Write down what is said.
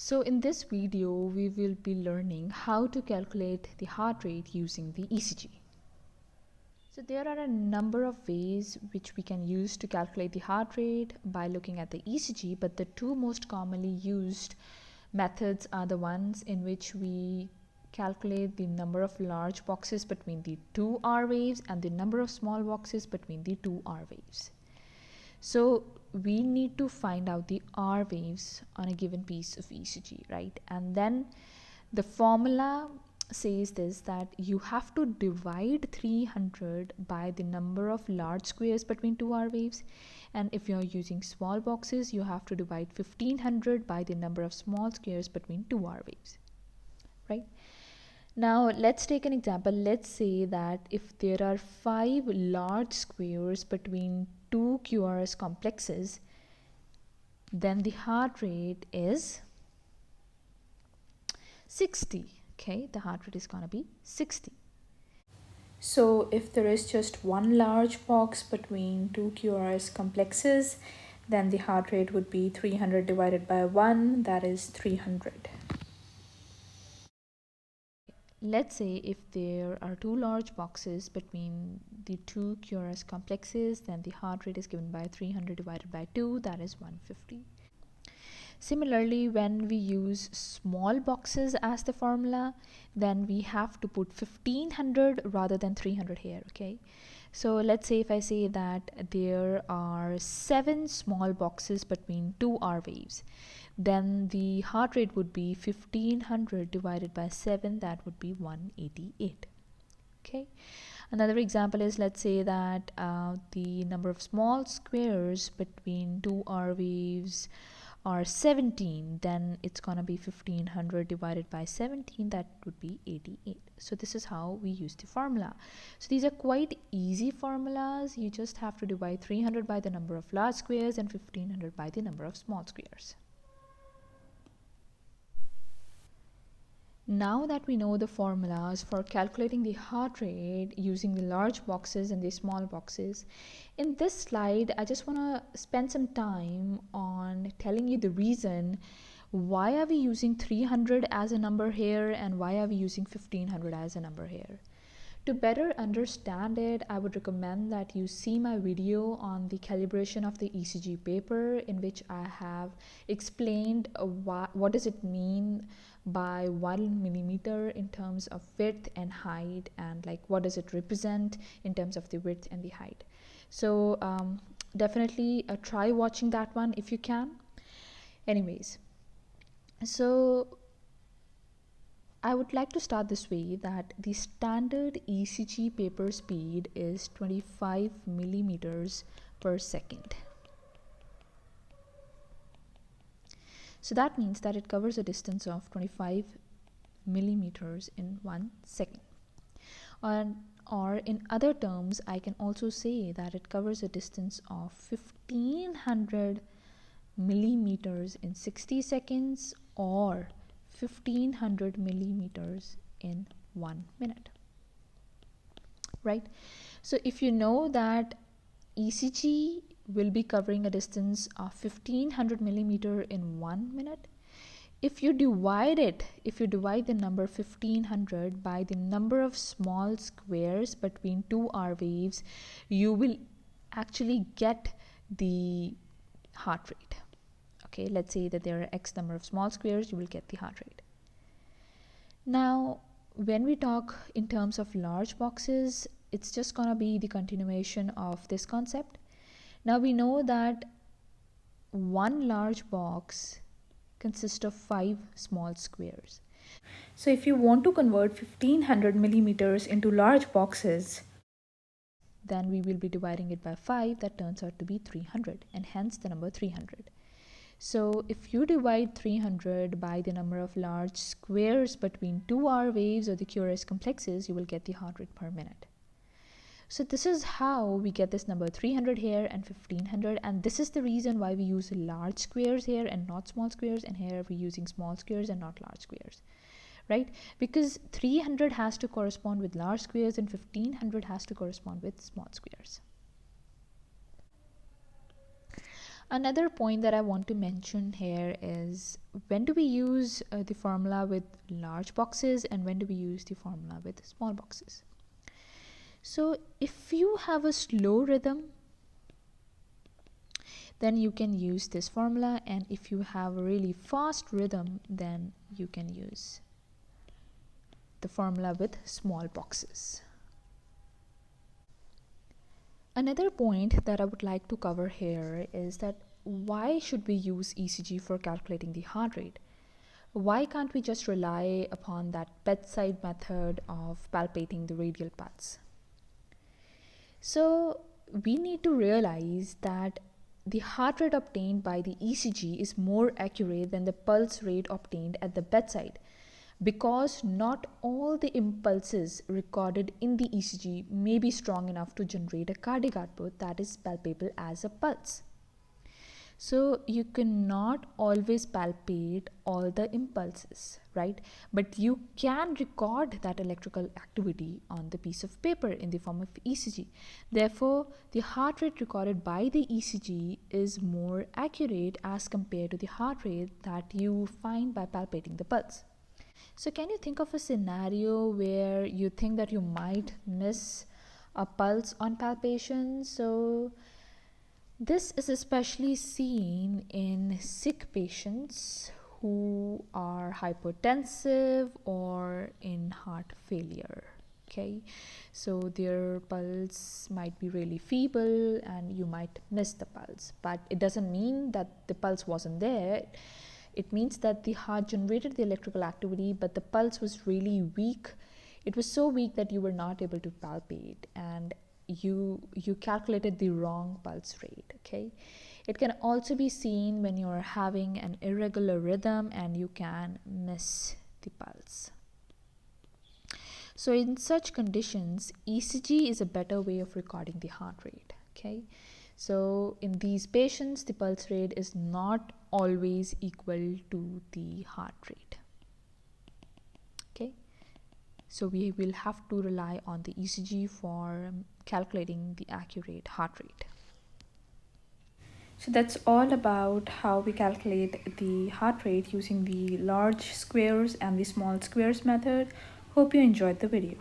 So in this video, we will be learning how to calculate the heart rate using the ECG. So there are a number of ways which we can use to calculate the heart rate by looking at the ECG, but the two most commonly used methods are the ones in which we calculate the number of large boxes between the two R waves and the number of small boxes between the two R waves. So we need to find out the R waves on a given piece of ECG, right? And then the formula says this, that you have to divide 300 by the number of large squares between two R waves, and if you're using small boxes, you have to divide 1500 by the number of small squares between two R waves, right? Now let's take an example. Let's say that if there are 5 large squares between two QRS complexes, then the heart rate is 60. Okay, the heart rate is going to be 60. So if there is just one large box between two QRS complexes, then the heart rate would be 300 divided by 1, that is 300. Let's say if there are two large boxes between the two QRS complexes, then the heart rate is given by 300 divided by 2, that is 150. Similarly, when we use small boxes as the formula, then we have to put 1500 rather than 300 here, okay? So let's say if I say that there are 7 small boxes between two R waves, then the heart rate would be 1500 divided by 7, that would be 188. Okay, another example is, let's say that the number of small squares between two R waves are 17, then it's gonna be 1500 divided by 17, that would be 88. So this is how we use the formula. So these are quite easy formulas. You just have to divide 300 by the number of large squares and 1500 by the number of small squares. Now that we know the formulas for calculating the heart rate using the large boxes and the small boxes, in this slide I just want to spend some time on telling you the reason why are we using 300 as a number here and why are we using 1500 as a number here. To better understand it, I would recommend that you see my video on the calibration of the ECG paper, in which I have explained what does it mean by 1 millimeter in terms of width and height, and like what does it represent in terms of the width and the height. So definitely try watching that one if you can. Anyways, so I would like to start this way, that the standard ECG paper speed is 25 millimeters per second. So that means that it covers a distance of 25 millimeters in 1 second. Or in other terms, I can also say that it covers a distance of 1500 millimeters in 60 seconds or 1500 millimeters in 1 minute, right? So if you know that ECG will be covering a distance of 1500 millimeter in 1 minute, if you divide the number 1500 by the number of small squares between two R waves, you will actually get the heart rate. Okay, let's say that there are X number of small squares, you will get the heart rate. Now, when we talk in terms of large boxes, it's just gonna be the continuation of this concept. Now we know that one large box consists of 5 small squares. So if you want to convert 1500 millimeters into large boxes, then we will be dividing it by 5. That turns out to be 300, and hence the number 300. So if you divide 300 by the number of large squares between two R waves or the QRS complexes, you will get the heart rate per minute. So this is how we get this number 300 here and 1500, and this is the reason why we use large squares here and not small squares, and here we're using small squares and not large squares, right? Because 300 has to correspond with large squares and 1500 has to correspond with small squares. Another point that I want to mention here is when do we use the formula with large boxes and when do we use the formula with small boxes. So if you have a slow rhythm, then you can use this formula, and if you have a really fast rhythm, then you can use the formula with small boxes. Another point that I would like to cover here is that why should we use ECG for calculating the heart rate? Why can't we just rely upon that bedside method of palpating the radial pulse? So we need to realize that the heart rate obtained by the ECG is more accurate than the pulse rate obtained at the bedside, because not all the impulses recorded in the ECG may be strong enough to generate a cardiac output that is palpable as a pulse. So you cannot always palpate all the impulses, right? But you can record that electrical activity on the piece of paper in the form of ECG. Therefore, the heart rate recorded by the ECG is more accurate as compared to the heart rate that you find by palpating the pulse. So can you think of a scenario where you think that you might miss a pulse on palpation? So this is especially seen in sick patients who are hypertensive or in heart failure. Okay, so their pulse might be really feeble and you might miss the pulse, but it doesn't mean that the pulse wasn't there. It means that the heart generated the electrical activity, but the pulse was really weak. It was so weak that you were not able to palpate, and you calculated the wrong pulse rate. Okay, it can also be seen when you're having an irregular rhythm and you can miss the pulse. So in such conditions, ECG is a better way of recording the heart rate. Okay, so in these patients, the pulse rate is not always equal to the heart rate. Okay, so we will have to rely on the ECG for calculating the accurate heart rate. So that's all about how we calculate the heart rate using the large squares and the small squares method. Hope you enjoyed the video.